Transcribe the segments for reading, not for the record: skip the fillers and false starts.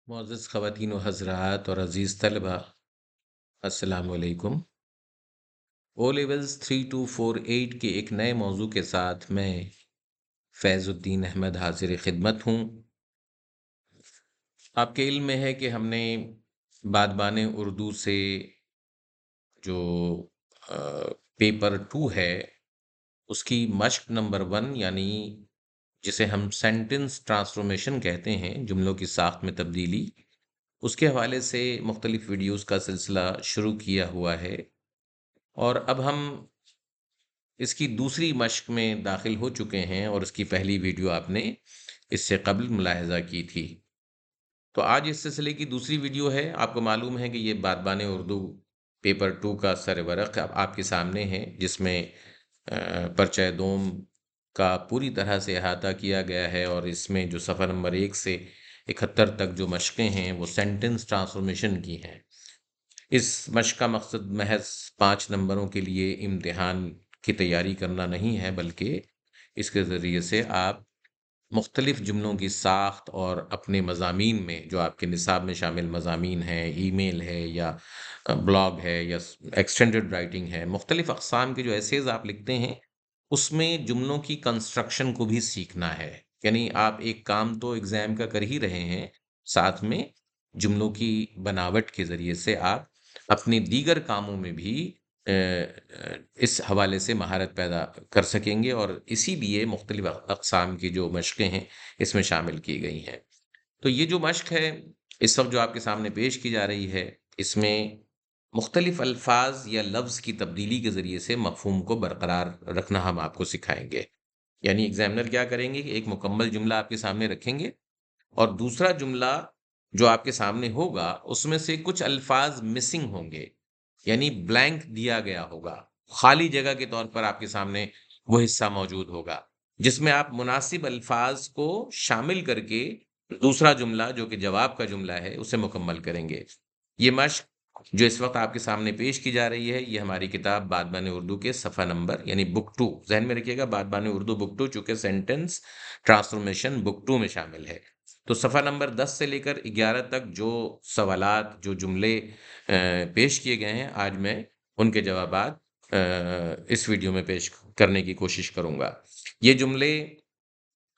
मुअज़्ज़ज़ ख़वातीन व हज़रात और अज़ीज़ तलबा, अस्सलामु अलैकुम। ओ लेवल्स 3248 के एक नए मौजू के साथ मैं फ़ैज़ुद्दीन अहमद हाज़िर ख़िदमत हूँ। आपके इल्म में है कि हमने बादबान उर्दू से जो अ, पेपर 2 है, उसकी मश्क नंबर 1 यानी जिसे हम सेंटेंस ट्रांसफ़ॉर्मेशन कहते हैं, जुमलों की साख़्त में तब्दीली, उसके हवाले से मुख्तलिफ़ वीडियोज़ का सिलसिला शुरू किया हुआ है। और अब हम इसकी दूसरी मश्क में दाखिल हो चुके हैं और इसकी पहली वीडियो आपने इससे क़ब्ल मुलाहिज़ा की थी। तो आज इस सिलसिले की दूसरी वीडियो है। आपको मालूम है कि ये बादबान उर्दू पेपर 2 का सर-ए-वरक़ अब आपके सामने है, जिसमें पर्चा दोम का पूरी तरह से अहाता किया गया है और इसमें जो सफ़ा नंबर 1 से 71 तक जो मश्क़ें हैं, वो सेंटेंस ट्रांसफ़ॉर्मेशन की हैं। इस मश्क का मकसद महज़ 5 नंबरों के लिए इम्तिहान की तैयारी करना नहीं है, बल्कि इसके ज़रिए से आप मुख्तलिफ़ जुमलों की साख़्त और अपने मज़ामीन में, जो आपके निसाब में शामिल मज़ामीन हैं, ईमेल है या ब्लॉग है या एक्सटेंडेड राइटिंग है, मुख्तलिफ़ अक़साम के जो एसेज़ आप लिखते हैं, उसमें जुमलों की कंस्ट्रक्शन को भी सीखना है। यानी आप एक काम तो एग्ज़ाम का कर ही रहे हैं, साथ में जुमलों की बनावट के ज़रिए से आप अपने दीगर कामों में भी इस हवाले से महारत पैदा कर सकेंगे और इसीलिए मुख्तलिफ़ अक़साम की जो मश्क़ें हैं, इसमें शामिल की गई हैं। तो ये जो मश्क है, इस वक़्त जो आपके सामने पेश की जा रही है, इसमें मुख्तलिफ़ अल्फ़ाज़ या लफ़्ज़ की तब्दीली के ज़रिए से मफ़हूम को बरक़रार रखना हम आपको सिखाएँगे। यानी एग्ज़ामिनर क्या करेंगे कि एक मुकम्मल जुमला आपके सामने रखेंगे और दूसरा जुमला जो आपके सामने होगा, उसमें से कुछ अल्फ़ाज़ मिसिंग होंगे, यानी ब्लैंक दिया गया होगा। खाली जगह के तौर पर आपके सामने वो हिस्सा मौजूद होगा, जिसमें आप मुनासिब अल्फ़ाज़ को शामिल करके दूसरा जुमला जो कि जवाब का जुमला है, उसे मुकम्मल करेंगे। ये मश्क जो इस वक़्त आपके सामने पेश की जा रही है, ये हमारी किताब बादबान उर्दू के सफ़ा नंबर यानी बुक 2 ज़हन में रखिएगा, बादबान उर्दू बुक 2 चूँकि सेंटेंस ट्रांसफ़ॉर्मेशन बुक 2 में शामिल है। तो सफ़ा नंबर 10 से लेकर 11 तक जो सवालात, जो जुमले पेश किए गए हैं, आज मैं उनके जवाबात इस वीडियो में पेश करने की कोशिश करूँगा। ये जुमले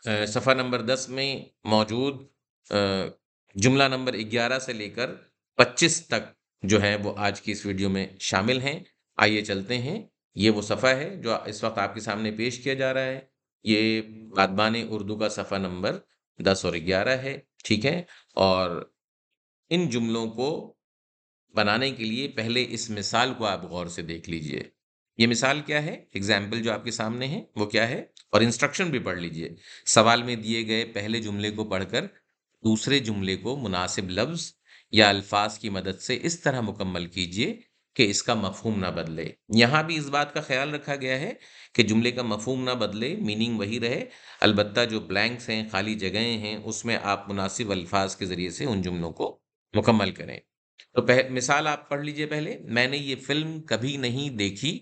सफ़ा नंबर 10 में मौजूद जुमला नंबर 11 से लेकर 25 तक जो है वो आज की इस वीडियो में शामिल हैं। आइए चलते हैं। ये वो सफ़ा है जो इस वक़्त आपके सामने पेश किया जा रहा है। ये बादबान उर्दू का सफ़ा नंबर 10 और 11 है, ठीक है? और इन जुमलों को बनाने के लिए पहले इस मिसाल को आप गौर से देख लीजिए। ये मिसाल क्या है? एग्ज़ाम्पल जो आपके सामने है, वो क्या है? और इंस्ट्रक्शन भी पढ़ लीजिए। सवाल में दिए गए पहले जुमले को पढ़कर दूसरे जुमले को मुनासिब लफ़्ज़ या अल्फ़ाज़ की मदद से इस तरह मुकम्मल कीजिए कि इसका मफ़हूम ना बदले। यहाँ भी इस बात का ख़्याल रखा गया है कि जुमले का मफ़हूम ना बदले, मीनिंग वही रहे, अलबत्ता जो ब्लैंक्स हैं, खाली जगहें हैं, उसमें आप मुनासिब अल्फ़ाज़ के ज़रिए से उन जुमलों को मुकम्मल करें। तो मिसाल आप पढ़ लीजिए पहले, मैंने ये फ़िल्म कभी नहीं देखी।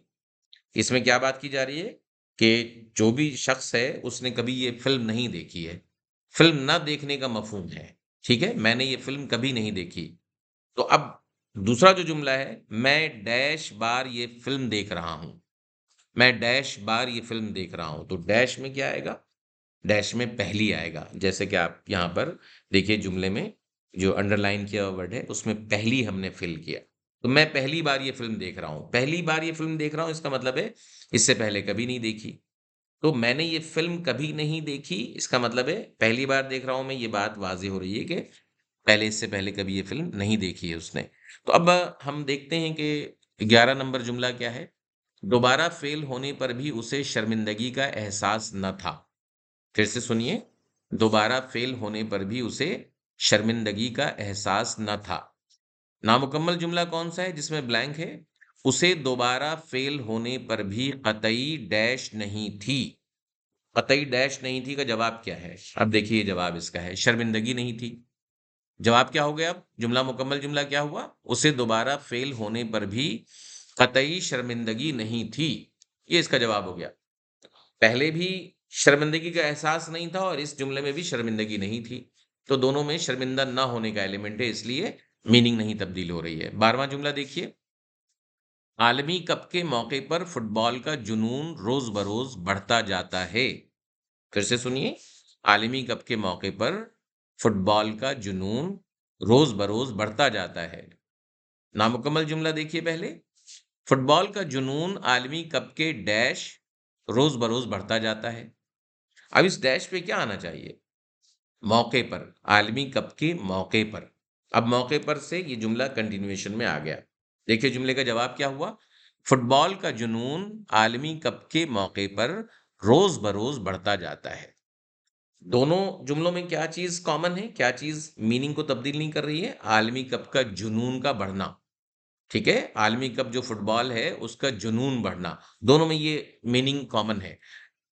इसमें क्या बात की जा रही है कि जो भी शख्स है, उसने कभी ये फ़िल्म नहीं देखी है। फ़िल्म ना देखने का मफ़हूम है, ठीक है? मैंने ये फ़िल्म कभी नहीं देखी। तो अब दूसरा जो जुमला है, मैं डैश बार ये फ़िल्म देख रहा हूँ। मैं डैश बार ये फ़िल्म देख रहा हूँ। तो डैश में क्या आएगा? डैश में पहली आएगा। जैसे कि आप यहाँ पर देखिए जुमले में जो अंडरलाइन किया हुआ वर्ड है, उसमें पहली हमने फ़िल किया। तो मैं पहली बार ये फ़िल्म देख रहा हूँ। पहली बार ये फ़िल्म देख रहा हूँ, इसका मतलब है इससे पहले कभी नहीं देखी। तो मैंने ये फ़िल्म कभी नहीं देखी, इसका मतलब है पहली बार देख रहा हूँ मैं, ये बात वाज़िह हो रही है कि इससे पहले कभी ये फ़िल्म नहीं देखी है उसने। तो अब हम देखते हैं कि 11 नंबर जुमला क्या है? दोबारा फ़ेल होने पर भी उसे शर्मिंदगी का एहसास न था। फिर से सुनिए, दोबारा फ़ेल होने पर भी उसे शर्मिंदगी का एहसास न था। नामुकम्मल जुमला कौन-सा है जिसमें ब्लैंक है? उसे दोबारा फ़ेल होने पर भी क़तई डैश नहीं थी। क़तई डैश नहीं थी का जवाब क्या है? अब देखिए जवाब इसका है शर्मिंदगी नहीं थी। जवाब क्या हो गया अब? जुमला मुकम्मल जुमला क्या हुआ? उसे दोबारा फ़ेल होने पर भी क़तई शर्मिंदगी नहीं थी। ये इसका जवाब हो गया। पहले भी शर्मिंदगी का एहसास नहीं था और इस जुमले में भी शर्मिंदगी नहीं थी। तो दोनों में शर्मिंदा ना होने का एलिमेंट है, इसलिए मीनिंग नहीं तब्दील हो रही है। 12वां जुमला देखिए, आलमी कप के मौके पर फुटबॉल का जुनून रोज-बरोज बढ़ता जाता है। फिर से सुनिए, आलमी कप के मौके पर फुटबॉल का जुनून रोज-बरोज बढ़ता जाता है। नामुकम्मल जुमला देखिए पहले, फुटबॉल का जुनून आलमी कप के डैश रोज-बरोज बढ़ता जाता है। अब इस डैश पे क्या आना चाहिए? मौके पर, आलमी कप के मौके पर। अब मौके पर से ये जुमला कंटिन्यूएशन में आ गया। देखिए जुमले का जवाब क्या हुआ? फुटबॉल का जुनून आलमी कप के मौके पर रोज बरोज बढ़ता जाता है। दोनों जुमलों में क्या चीज कॉमन है? क्या चीज मीनिंग को तब्दील नहीं कर रही है? आलमी कप का जुनून का बढ़ना। ठीक है, आलमी कप जो फुटबॉल है उसका जुनून बढ़ना, दोनों में ये मीनिंग कॉमन है।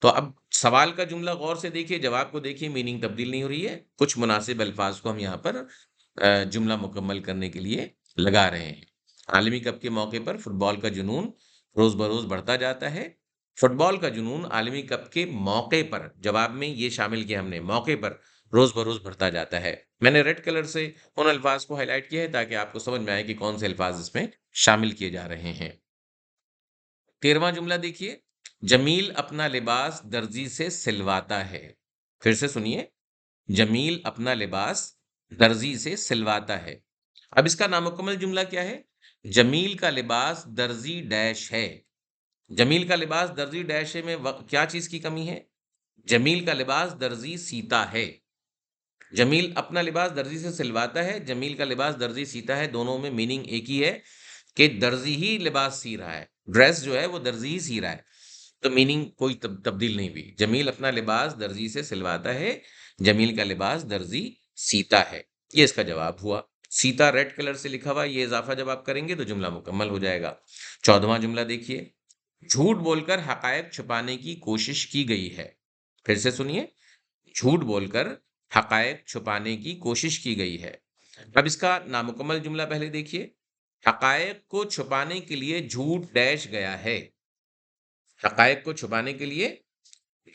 तो अब सवाल का जुमला गौर से देखिए, जवाब को देखिए, मीनिंग तब्दील नहीं हो रही है। कुछ मुनासिब अल्फाज को हम यहाँ पर जुमला मुकम्मल करने के लिए लगा रहे हैं। आलमी कप के मौके पर फुटबॉल का जुनून रोज बरोज बढ़ता जाता है। फुटबॉल का जुनून आलमी कप के मौके पर, जवाब में ये शामिल किया हमने, मौके पर रोज बरोज बढ़ता जाता है। मैंने रेड कलर से उन अल्फाज को हाईलाइट किया है ताकि आपको समझ में आए कि कौन से अल्फाज इसमें शामिल किए जा रहे हैं। 13वां जुमला देखिए, जमील अपना लिबास दर्जी से सिलवाता है। फिर से सुनिए, जमील अपना लिबास दर्जी से सिलवाता है। अब इसका नामुकम्मल जुमला क्या है? जमील का लिबास दर्जी डैश है। जमील का लिबास दर्जी डैश है में क्या चीज की कमी है? जमील का लिबास दर्जी सीता है। जमील अपना लिबास दर्जी से सिलवाता है, जमील का लिबास दर्जी सीता है, दोनों में मीनिंग एक ही है कि दर्जी ही लिबास सी रहा है, ड्रेस जो है वो दर्जी ही सी रहा है, तो मीनिंग कोई तब्दील नहीं हुई। जमील अपना लिबास दर्जी से सिलवाता है, जमील का लिबास दर्जी सीता है, ये इसका जवाब हुआ। सीता रेड कलर से लिखा हुआ, ये इजाफा जब आप करेंगे तो जुमला मुकम्मल हो जाएगा। 14वां जुमला देखिए, झूठ बोलकर हकायक छुपाने की कोशिश की गई है। फिर से सुनिए, झूठ बोलकर हकायक छुपाने की कोशिश की गई है। अब इसका नामुकम्मल जुमला पहले देखिए, हकायक को छुपाने के लिए झूठ डैश गया है। हकायक को छुपाने के लिए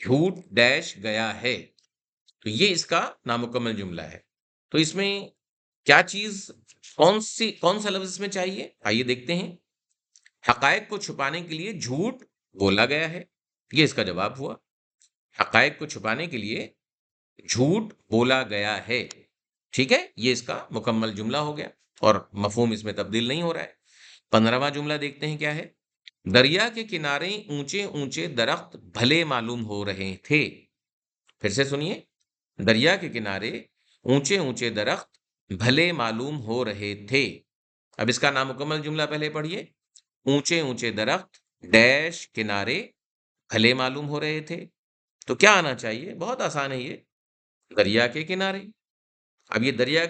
झूठ डैश गया है, तो ये इसका नामुकम्मल जुमला है। तो इसमें क्या चीज, कौन सा लफ्ज इसमें चाहिए? आइए देखते हैं। हकायक को छुपाने के लिए झूठ बोला गया है, ये इसका जवाब हुआ। हकायक को छुपाने के लिए झूठ बोला गया है, ठीक है, ये इसका मुकम्मल जुमला हो गया और मफहूम इसमें तब्दील नहीं हो रहा है। 15वां जुमला देखते हैं क्या है। दरिया के किनारे ऊंचे ऊंचे दरख्त भले मालूम हो रहे थे। फिर से सुनिए, दरिया के किनारे ऊंचे ऊंचे दरख्त भले मालूम हो रहे थे। अब इसका नामुकम्मल जुमला पहले पढ़िए, ऊंचे ऊंचे दरख्त डैश किनारे भले मालूम हो रहे थे। तो क्या आना चाहिए? बहुत आसान है ये, दरिया के किनारे। अब ये दरिया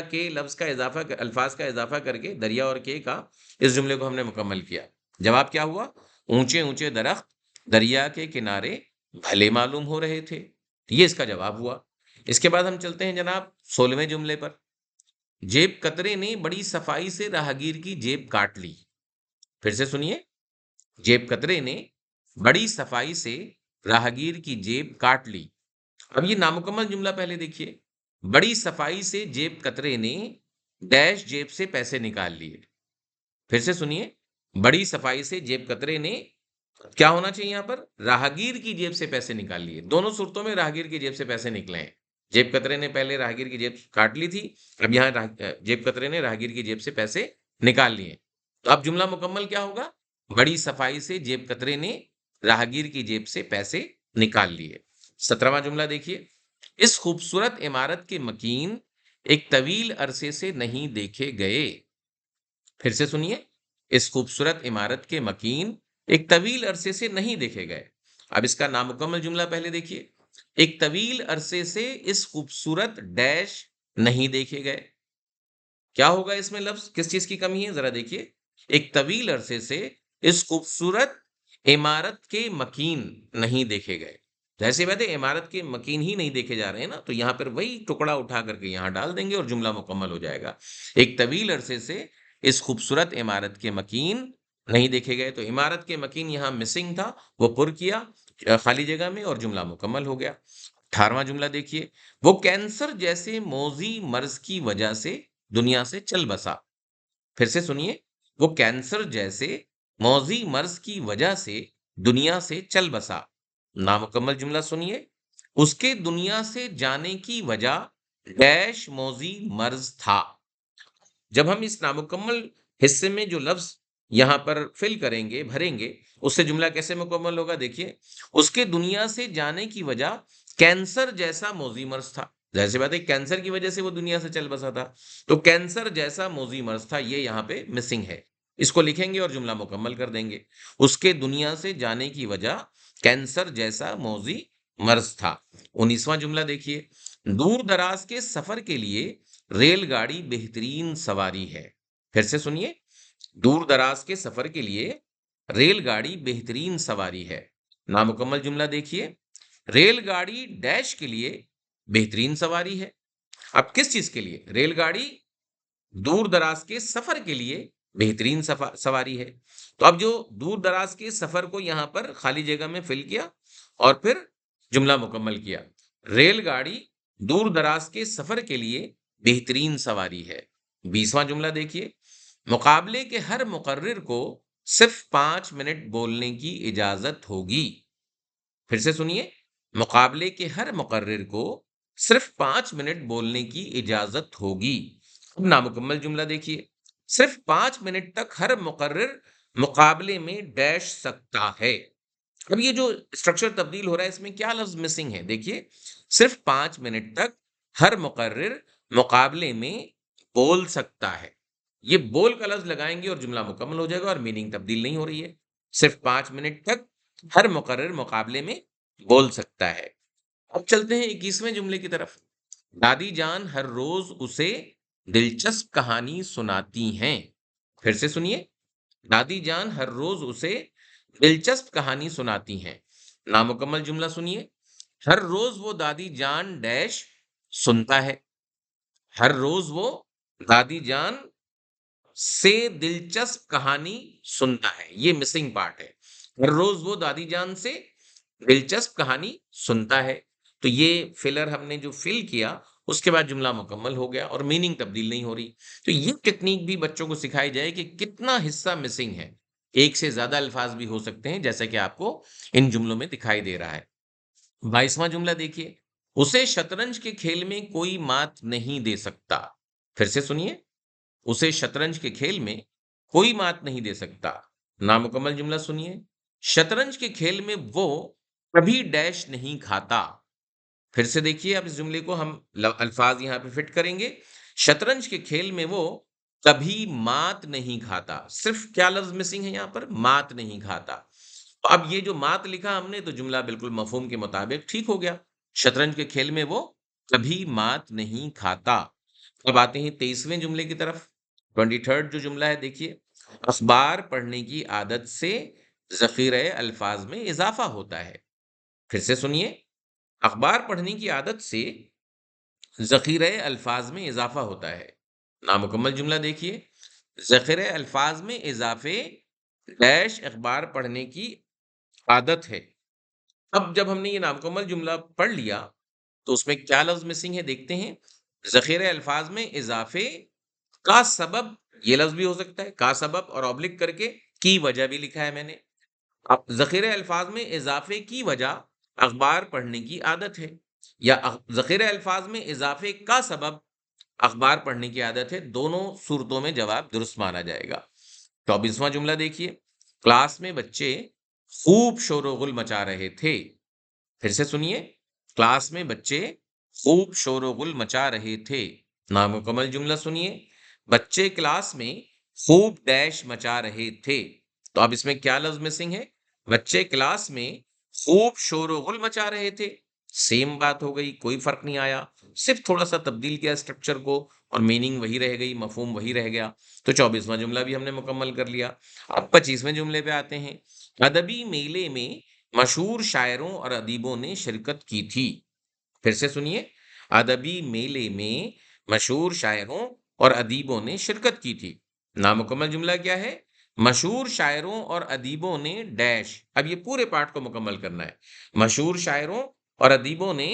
के लफ्ज का इजाफा, अल्फाज का इजाफा करके दरिया और के का इस जुमले को हमने मुकम्मल किया। जवाब क्या हुआ? ऊंचे ऊंचे दरख्त दरिया के किनारे भले मालूम हो रहे थे, ये इसका जवाब हुआ। इसके बाद हम चलते हैं जनाब 16वें जुमले पर। जेब कतरे ने बड़ी सफाई से राहगीर की जेब काट ली। फिर से सुनिए, जेब कतरे ने बड़ी सफाई से राहगीर की जेब काट ली। अब ये नामुकम्मल जुमला पहले देखिए, बड़ी सफाई से जेब कतरे ने डैश जेब से पैसे निकाल लिए। फिर से सुनिए, बड़ी सफाई से जेब कतरे ने, क्या होना चाहिए यहाँ पर? राहगीर की जेब से पैसे निकाल लिए। दोनों सूरतों में राहगीर की जेब से पैसे निकले हैं। जेब कतरे ने पहले राहगीर की जेब काट ली थी, अब यहाँ जेब कतरे ने राहगीर की जेब से पैसे निकाल लिए। तो अब जुमला मुकम्मल क्या होगा? बड़ी सफाई से जेब कतरे ने राहगीर की जेब से पैसे निकाल लिए। 17वां जुमला देखिए, इस खूबसूरत इमारत के मकीन एक तवील अरसे से नहीं देखे गए। फिर से सुनिए, इस खूबसूरत इमारत के मकीन एक तवील अरसे से नहीं देखे गए। अब इसका नामुकम्मल जुमला पहले देखिए, एक तवील अरसे से इस खूबसूरत डैश नहीं देखे गए। क्या होगा इसमें लफ्ज, किस चीज की कमी है? जरा देखिए, एक तवील अरसे से इस खूबसूरत इमारत के मकीन नहीं देखे गए। जैसे बात है, इमारत के मकीन ही नहीं देखे जा रहे हैं ना, तो यहाँ पर वही टुकड़ा उठा करके यहाँ डाल देंगे और जुमला मुकम्मल हो जाएगा। एक तवील अरसे से इस खूबसूरत इमारत के मकीन नहीं देखे गए, तो इमारत के मकीन यहाँ मिसिंग था, वो पुर किया खाली जगह में और जुमला मुकम्मल हो गया। 18वां जुमला देखिए, वो कैंसर जैसे मौजी मर्ज की वजह से दुनिया से चल बसा। फिर से सुनिए, वो कैंसर जैसे मौजी मर्ज की वजह से दुनिया से चल बसा। नामुकम्मल जुमला सुनिए, उसके दुनिया से जाने की वजह डैश मौजी मर्ज था। जब हम इस नामुकम्मल हिस्से में जो लफ्ज़ यहाँ पर फ़िल करेंगे, भरेंगे, उससे जुमला कैसे मुकम्मल होगा देखिए, उसके दुनिया से जाने की वजह कैंसर जैसा मौज़ी मर्ज़ था। ज़ाहिर-सी बात है कैंसर की वजह से वो दुनिया से चल बसा था। तो कैंसर जैसा मौज़ी मर्ज़ था, ये यहाँ पे मिसिंग है। इसको लिखेंगे और जुमला मुकम्मल कर देंगे। उसके दुनिया से जाने की वजह कैंसर जैसा मौज़ी मर्ज़ था। 19वां जुमला देखिए, दूर-दराज के सफ़र के लिए रेलगाड़ी बेहतरीन सवारी है। फिर से सुनिए, दूर-दराज के सफ़र के लिए रेलगाड़ी बेहतरीन सवारी है। नामुकम्मल जुमला देखिए, रेलगाड़ी डैश के लिए बेहतरीन सवारी है। अब किस चीज़ के लिए? रेलगाड़ी दूर-दराज के सफ़र के लिए बेहतरीन सवारी है। तो अब जो दूर-दराज के सफ़र को यहाँ पर खाली जगह में फ़िल किया और फिर जुमला मुकम्मल किया। रेलगाड़ी दूर-दराज के सफ़र के लिए बेहतरीन सवारी है। 20वां जुमला देखिए, मुकाबले के हर मुक़र्रिर को सिर्फ़ 5 मिनट बोलने की इजाज़त होगी। फिर से सुनिए, मुकाबले के हर मुक़र्रिर को सिर्फ़ 5 मिनट बोलने की इजाज़त होगी। अब नामुकम्मल जुमला देखिए, सिर्फ़ 5 मिनट तक हर मुक़र्रिर मुकाबले में डैश सकता है। अब ये जो स्ट्रक्चर तब्दील हो रहा है, इसमें क्या लफ़्ज़ मिसिंग है? देखिए, सिर्फ़ 5 मिनट तक हर मुक़र्रिर मुकाबले में बोल सकता है। ये बोल का लफ़्ज़ लगाएँगे और जुमला मुकम्मल हो जाएगा और मीनिंग तब्दील नहीं हो रही है। सिर्फ़ 5 मिनट तक हर मुक़र्रिर मुकाबले में बोल सकता है। अब चलते हैं 21वें जुमले की तरफ। दादी जान हर रोज़ उसे दिलचस्प कहानी सुनाती हैं। फिर से सुनिए, दादी जान हर रोज़ उसे दिलचस्प कहानी सुनाती हैं। नामुकम्मल जुमला सुनिए, हर रोज़ वो दादी जान डैश सुनता है। हर रोज़ वो दादी जान से दिलचस्प कहानी सुनता है, ये मिसिंग पार्ट है। हर रोज़ वो दादी जान से दिलचस्प कहानी सुनता है। तो ये फिलर हमने जो फिल किया, उसके बाद जुमला मुकम्मल हो गया और मीनिंग तब्दील नहीं हो रही। तो ये टेक्नीक भी बच्चों को सिखाई जाए कि कितना हिस्सा मिसिंग है। एक से ज़्यादा अल्फाज भी हो सकते हैं, जैसा कि आपको इन जुमलों में दिखाई दे रहा है। 22वां जुमला देखिए, उसे शतरंज के खेल में कोई मात नहीं दे सकता। फिर से सुनिए, उसे शतरंज के खेल में कोई मात नहीं दे सकता। नामुकम्मल जुमला सुनिए, शतरंज के खेल में वो कभी डैश नहीं खाता। फिर से देखिए, अब इस जुमले को हम अल्फाज यहाँ पे फिट करेंगे। शतरंज के खेल में वो कभी मात नहीं खाता। सिर्फ क्या लफ्ज मिसिंग है यहाँ पर? मात नहीं खाता। तो अब ये जो मात लिखा हमने, तो जुमला बिल्कुल मफहूम के मुताबिक ठीक हो गया। शतरंज के खेल में वो कभी मात नहीं खाता। अब आते हैं 23वें जुमले की तरफ। 23rd जो जुमला है देखिए, अखबार पढ़ने की आदत से ज़ख़ीरे अल्फाज में इज़ाफ़ा होता है। फिर से सुनिए, अखबार पढ़ने की आदत से ज़ख़ीरे अल्फाज में इज़ाफ़ा होता है। नामुकम्मल जुमला देखिए, ज़ख़ीरे अल्फाज में इज़ाफ़े डैश अखबार पढ़ने की आदत है। अब जब हमने ये नामुकम्मल जुमला पढ़ लिया, तो उसमें क्या लफ्ज़ मिसिंग है देखते हैं। ज़ख़ीरे अल्फाज में इज़ाफ़े का सबब, ये लफ्ज़ भी हो सकता है, का सबब और ऑब्लिक करके की वजह भी लिखा है मैंने। अब ज़ख़ीरे अल्फाज में इज़ाफ़े की वजह अखबार पढ़ने की आदत है, या ज़ख़ीरे अल्फाज में इज़ाफ़े का सबब अखबार पढ़ने की आदत है। दोनों सूरतों में जवाब दुरुस्त माना जाएगा। 24वां जुमला देखिए, क्लास में बच्चे खूब शोर-ओ-गुल मचा रहे थे। फिर से सुनिए, क्लास में बच्चे खूब शोर-ओ-गुल मचा रहे थे। नामुकम्मल जुमला सुनिए, बच्चे क्लास में खूब डैश मचा रहे थे। तो अब इसमें क्या लफ्ज़ मिसिंग है? बच्चे क्लास में खूब शोर-ओ-गुल मचा रहे थे। सेम बात हो गई, कोई फ़र्क नहीं आया। सिर्फ़ थोड़ा-सा तब्दील किया स्ट्रक्चर को और मीनिंग वही रह गई, मफ़हूम वही रह गया। तो 24वां जुमला भी हमने मुकम्मल कर लिया। अब 25वें जुमले पे आते हैं। अदबी मेले में मशहूर शायरों और अदीबों ने शिरकत की थी। फिर से सुनिए, अदबी मेले में मशहूर शायरों और अदीबों ने शिरकत की थी। नामुकम्मल जुमला क्या है? मशहूर शायरों और अदीबों ने डैश। अब ये पूरे पार्ट को मुकम्मल करना है। मशहूर शायरों और अदीबों ने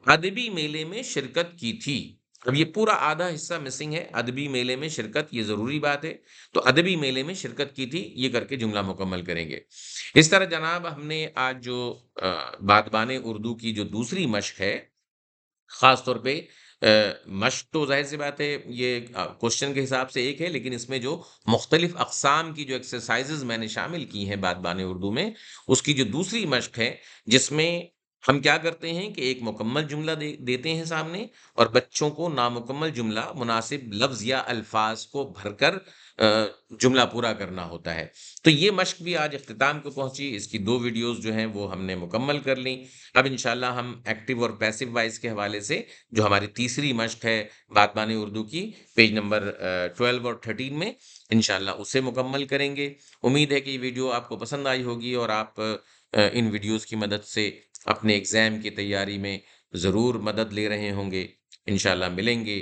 अदबी मेले में शिरकत की थी। अब ये पूरा आधा हिस्सा मिसिंग है, अदबी मेले में शिरकत ये ज़रूरी बात है, तो अदबी मेले में शिरकत की थी, ये करके जुमला मुकम्मल करेंगे। इस तरह जनाब हमने आज जो बादबाने उर्दू की जो दूसरी मश्क है, ख़ास तौर पे मश्क तो ज़ाहिर-सी बात है ये क्वेश्चन के हिसाब से एक है, लेकिन इसमें जो मुख़्तलिफ़ अक़साम की जो एक्सरसाइज़ेज़ मैंने शामिल की हैं बादबाने उर्दू में, उसकी जो दूसरी मश्क है, जिसमें हम क्या करते हैं कि एक मुकम्मल जुमला देते हैं सामने और बच्चों को नामुकम्मल जुमला मुनासिब लफ़्ज़ या अल्फ़ाज़ को भरकर जुमला पूरा करना होता है। तो ये मश्क भी आज इख्तिताम को पहुँची, इसकी 2 वीडियोज़ जो हैं वो हमने मुकम्मल कर लीं। अब इंशाअल्लाह हम एक्टिव और पैसिव वॉइस के हवाले से जो हमारी तीसरी मश्क है बागबानी उर्दू की पेज नंबर 12 और 13 में इंशाअल्लाह उसे मुकम्मल करेंगे। उम्मीद है कि ये वीडियो आपको पसंद आई होगी और आप इन वीडियोज़ की मदद से अपने एग्ज़ाम की तैयारी में ज़रूर मदद ले रहे होंगे। इंशाअल्लाह मिलेंगे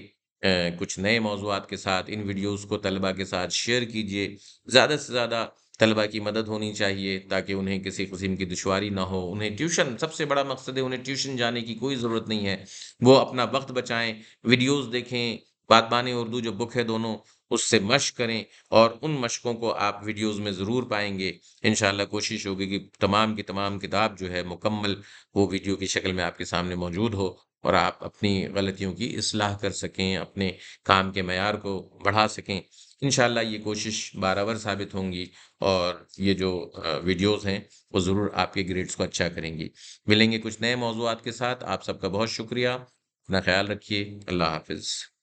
कुछ नए मौज़ूआत के साथ। इन वीडियोज़ को तलबा के साथ शेयर कीजिए। ज़्यादा से ज़्यादा तलबा की मदद होनी चाहिए ताकि उन्हें किसी किस्म की दुश्वारी ना हो। उन्हें ट्यूशन सबसे बड़ा मकसद है उन्हें ट्यूशन जाने की कोई ज़रूरत नहीं है। वो अपना वक़्त बचाएँ, वीडियोज़ देखें, बादबाने उर्दू जो बुक है दोनों, उससे मश्क करें और उन मशकों को आप वीडियोज़ में ज़रूर पाएँगे। इंशाअल्लाह कोशिश होगी कि तमाम की तमाम किताब जो है मुकम्मल वो वीडियो की शक्ल में आपके सामने मौजूद हो और आप अपनी गलतियों की इस्लाह कर सकें, अपने काम के मयार को बढ़ा सकें। इंशाअल्लाह ये कोशिश बाराबर साबित होंगी और ये जो वीडियोज़ हैं, वो ज़रूर आपके ग्रेड्स को अच्छा करेंगी। मिलेंगे कुछ नए मौज़ूआत के साथ, आप सबका बहुत शुक्रिया। अपना ख़्याल रखिए। अल्लाह हाफ़िज़।